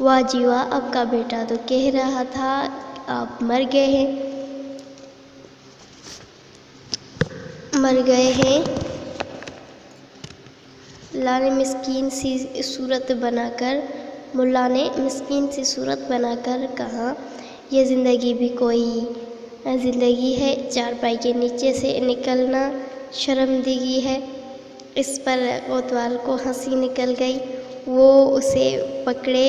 واہ جی واہ، آپ کا بیٹا تو کہہ رہا تھا آپ مر گئے ہیں۔ ملا نے مسکین سی صورت بنا کر کہا، یہ زندگی بھی کوئی زندگی ہے، چارپائی کے نیچے سے نکلنا شرمندگی ہے۔ اس پر کوتوال کو ہنسی نکل گئی۔ وہ اسے پکڑے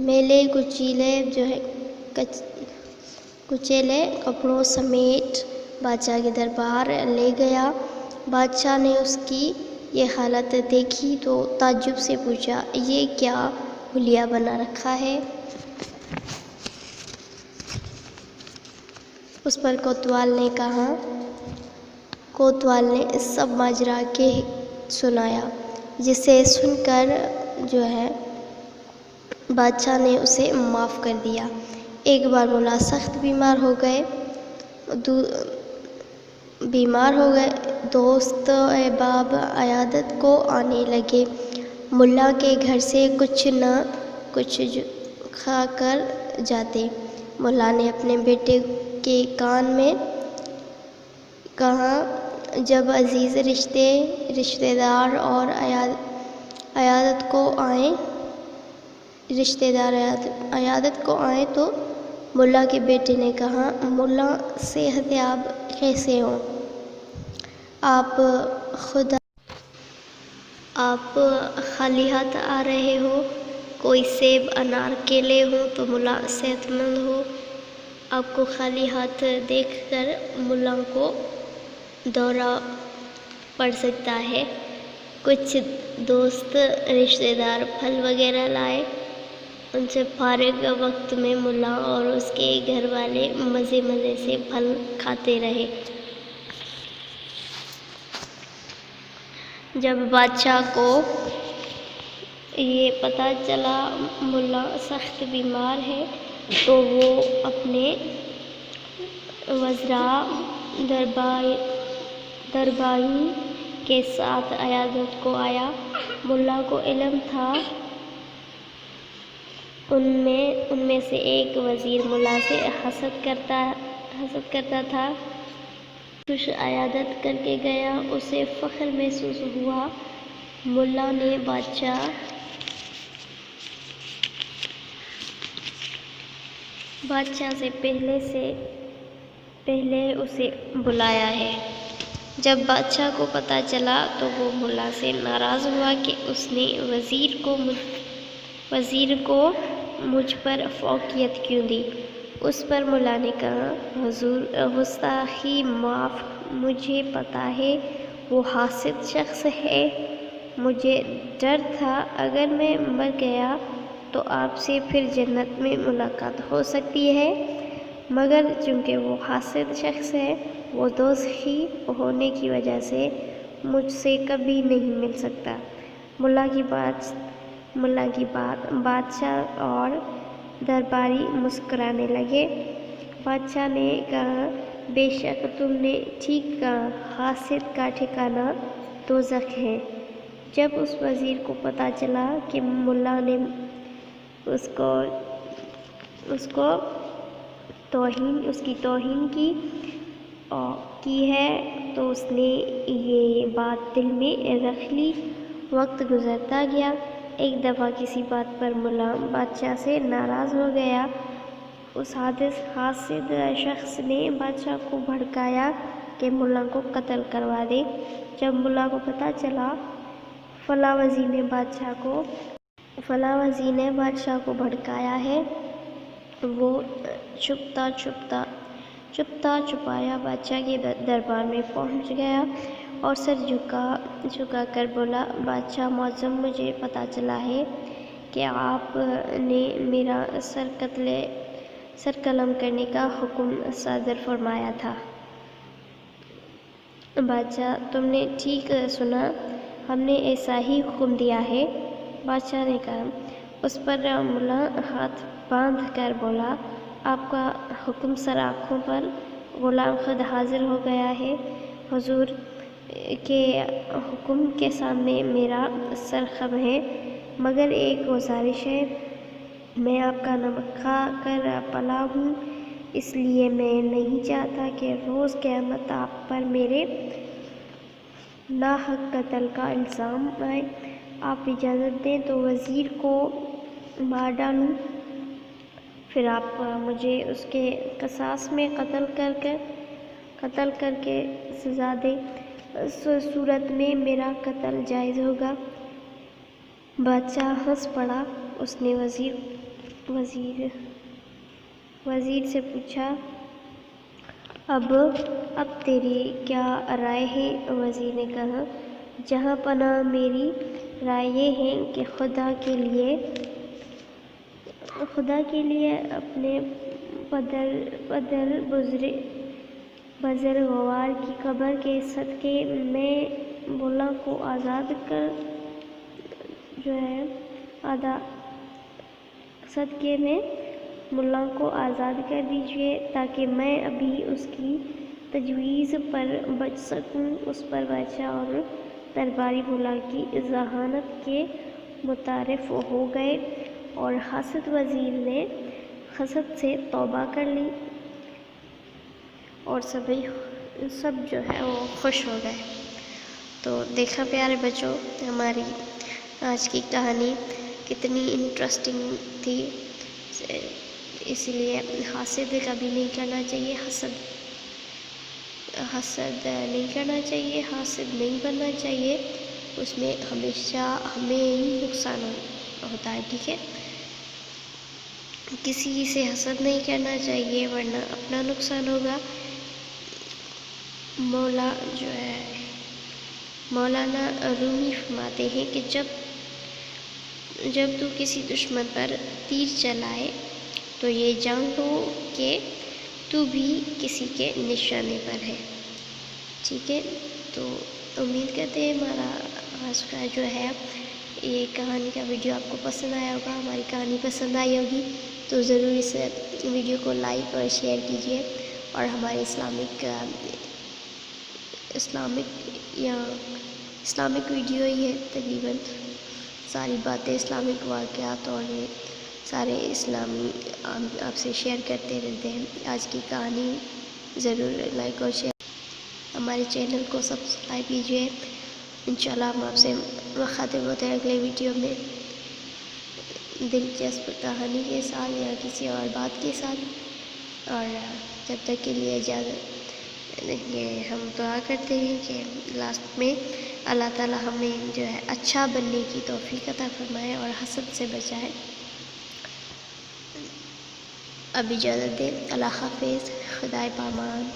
میلے کچیلے کپڑوں سمیت بادشاہ کے دربار لے گیا۔ بادشاہ نے اس کی یہ حالت دیکھی تو تعجب سے پوچھا، یہ کیا حلیہ بنا رکھا ہے؟ اس پر کوتوال نے سب ماجرا کے سنایا، جسے سن کر بادشاہ نے اسے معاف کر دیا۔ ایک بار ملا سخت بیمار ہو گئے۔ دوست احباب عیادت کو آنے لگے۔ ملا کے گھر سے کچھ نہ کچھ کھا کر جاتے۔ ملا نے اپنے بیٹے کے کان میں کہا، جب عزیز رشتے دار عیادت کو آئیں تو ملا کے بیٹے نے کہا، ملا صحت یاب کیسے ہوں؟ آپ خالی ہاتھ آ رہے ہو، کوئی سیب انار کیلے ہوں تو ملا صحت مند ہو۔ آپ کو خالی ہاتھ دیکھ کر ملا کو دورہ پڑ سکتا ہے۔ کچھ دوست رشتے دار پھل وغیرہ لائے۔ ان سے فارغ وقت میں ملا اور اس کے گھر والے مزے سے پھل کھاتے رہے۔ جب بادشاہ کو یہ پتہ چلا ملا سخت بیمار ہے تو وہ اپنے وزراء درباریوں کے ساتھ عیادت کو آیا۔ ملا کو علم تھا ان میں سے ایک وزیر ملا سے حسد کرتا تھا۔ خوش عیادت کر کے گیا، اسے فخر محسوس ہوا۔ ملا نے بادشاہ سے پہلے اسے بلایا ہے۔ جب بادشاہ کو پتہ چلا تو وہ ملا سے ناراض ہوا کہ اس نے وزیر کو مجھ پر فوقیت کیوں دی۔ اس پر ملا نے کہا، حضور گستاخی معاف، مجھے پتہ ہے وہ حاسد شخص ہے۔ مجھے ڈر تھا اگر میں مر گیا تو آپ سے پھر جنت میں ملاقات ہو سکتی ہے، مگر چونکہ وہ حاسد شخص ہے، وہ دوزخی ہونے کی وجہ سے مجھ سے کبھی نہیں مل سکتا۔ ملا کی بات بادشاہ اور درباری مسکرانے لگے۔ بادشاہ نے کہا، بے شک تم نے ٹھیک کہا، حاسد کا ٹھکانہ دوزخ ہے۔ جب اس وزیر کو پتہ چلا کہ ملا نے اس کی توہین کی ہے تو اس نے یہ بات دل میں رکھ لی۔ وقت گزرتا گیا۔ ایک دفعہ کسی بات پر ملا بادشاہ سے ناراض ہو گیا۔ اس حاسد شخص نے بادشاہ کو بھڑکایا کہ ملا کو قتل کروا دے۔ جب ملا کو پتہ چلا فلاں وزیر نے بادشاہ کو بھڑکایا ہے، وہ چھپتا چھپایا بادشاہ کے دربار میں پہنچ گیا اور سر جھکا کر بولا، بادشاہ معظم، مجھے پتہ چلا ہے کہ آپ نے میرا سر قلم کرنے کا حکم صادر فرمایا تھا۔ بادشاہ، تم نے ٹھیک سنا، ہم نے ایسا ہی حکم دیا ہے۔ بادشاہ نے کہا۔ اس پر ملا ہاتھ باندھ کر بولا، آپ کا حکم سر آنکھوں پر، غلام خود حاضر ہو گیا ہے۔ حضور کے حکم کے سامنے میرا سر خم ہے، مگر ایک گزارش ہے، میں آپ کا نمک کھا کر پلا ہوں، اس لیے میں نہیں چاہتا کہ روز قیامت آپ پر میرے ناحق قتل کا الزام آئے۔ آپ اجازت دیں تو وزیر کو مار ڈالوں، پھر آپ مجھے اس کے قصاص میں قتل کر کے سزا دیں، اس صورت میں میرا قتل جائز ہوگا۔ بادشاہ ہنس پڑا۔ اس نے وزیر سے پوچھا، اب تیری کیا رائے ہے؟ وزیر نے کہا، جہاں پناہ میری رائے یہ ہے کہ خدا کے لیے اپنے بزرگوار کی قبر کے صدقے میں ملا کو آزاد کر دیجیے تاکہ میں ابھی اس کی تجویز پر بچ سکوں۔ اس پر بادشاہ اور درباری ملا کی ذہانت کے متعارف ہو گئے اور حاسد وزیر نے حسد سے توبہ کر لی اور سب جو ہے وہ خوش ہو گئے۔ تو دیکھا پیارے بچوں، ہماری آج کی کہانی کتنی انٹرسٹنگ تھی، اس لیے حاسد کبھی نہیں کرنا چاہیے، حسد نہیں کرنا چاہیے، حاسد نہیں بننا چاہیے، اس میں ہمیشہ ہمیں ہی نقصان ہوتا ہے، ٹھیک ہے؟ کسی سے حسد نہیں کرنا چاہیے ورنہ اپنا نقصان ہوگا۔ مولانا رومی فرماتے ہیں کہ جب تو کسی دشمن پر تیر چلائے تو یہ جان لو کہ تو بھی کسی کے نشانے پر ہے، ٹھیک ہے؟ تو امید کرتے ہیں ہمارا آج کا جو ہے یہ کہانی کا ویڈیو آپ کو پسند آیا ہوگا، ہماری کہانی پسند آئی ہوگی تو ضرور اس ویڈیو کو لائک اور شیئر کیجیے، اور ہمارے اسلامک ویڈیو ہی ہے، تقریباً ساری باتیں اسلامک واقعات اور سارے اسلامی آپ سے شیئر کرتے رہتے ہیں۔ آج کی کہانی ضرور لائک اور شیئر، ہمارے چینل کو سبسکرائب کیجیے۔ انشاءاللہ ہم آپ سے مخاطب ہوتے ہیں اگلے ویڈیو میں دلچسپ کہانی کے ساتھ یا کسی اور بات کے ساتھ، اور جب تک کے لیے اجازت ہم دعا کرتے ہیں کہ لاسٹ میں اللہ تعالی ہمیں جو ہے اچھا بننے کی توفیق عطا فرمائے اور حسد سے بچائے۔ اب اجازت دیں، اللہ حافظ، خدائے پامان۔